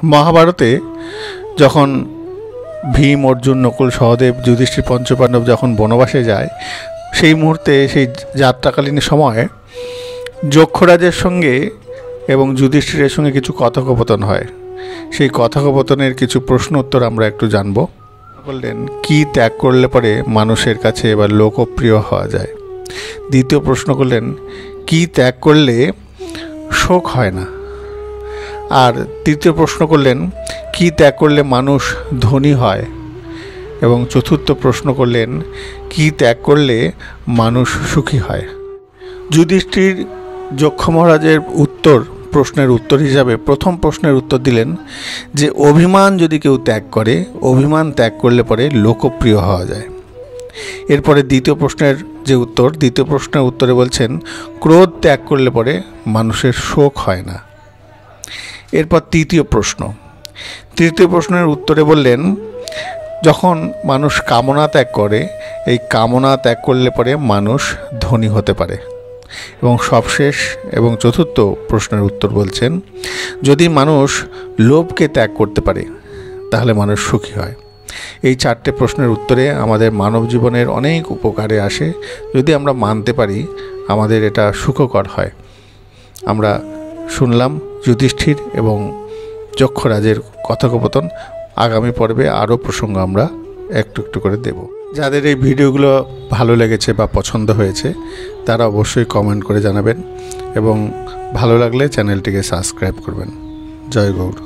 মহাভারতে যখন ভীম, অর্জুন, নকুল, সহদেব, যুধিষ্ঠির, পঞ্চপাণ্ডব যখন বনবাসে যায়, সেই মুহূর্তে সেই যাত্রাকালীন সময়ে যক্ষরাজের সঙ্গে এবং যুধিষ্ঠিরের সঙ্গে কিছু কথোপকথন হয়। সেই কথোপকথনের কিছু প্রশ্ন উত্তর আমরা একটু জানব। বললেন, কি ত্যাগ করলে পরে মানুষের কাছে এবার লোকপ্রিয় হওয়া যায়। দ্বিতীয় প্রশ্ন করলেন, কি ত্যাগ করলে শোক হয় না। আর তৃতীয় প্রশ্ন করলেন, কি ত্যাগ করলে মানুষ ধনী হয়। এবং চতুর্থ প্রশ্ন করলেন, কি ত্যাগ করলে মানুষ সুখী হয়। যুধিষ্ঠির যক্ষ মহারাজের প্রশ্নের উত্তর হিসাবে প্রথম প্রশ্নের উত্তর দিলেন যে অভিমান যদি কেউ ত্যাগ করে, অভিমান ত্যাগ করলে পরে লোকপ্রিয় হওয়া যায়। এরপরে দ্বিতীয় প্রশ্নের উত্তরে বলছেন, ক্রোধ ত্যাগ করলে পরে মানুষের শোক হয় না। এরপর তৃতীয় প্রশ্নের উত্তরে বললেন, যখন মানুষ কামনা ত্যাগ করে, এই কামনা ত্যাগ করলে পরে মানুষ ধনী হতে পারে। এবং সবশেষ এবং চতুর্থ প্রশ্নের উত্তর বলছেন, যদি মানুষ লোভকে ত্যাগ করতে পারে তাহলে মানুষ সুখী হয়। এই চারটে প্রশ্নের উত্তরে আমাদের মানব জীবনের অনেক উপকারে আসে। যদি আমরা মানতে পারি, আমাদের এটা সুখকর হয়। আমরা শুনলাম যুধিষ্ঠির এবং যক্ষরাজের কথোপকথন। আগামী পর্বে আরও প্রসঙ্গ আমরা একটু একটু করে দেব। যাদের এই ভিডিওগুলো ভালো লেগেছে বা পছন্দ হয়েছে তারা অবশ্যই কমেন্ট করে জানাবেন এবং ভালো লাগলে চ্যানেলটিকে সাবস্ক্রাইব করবেন। জয় গৌর।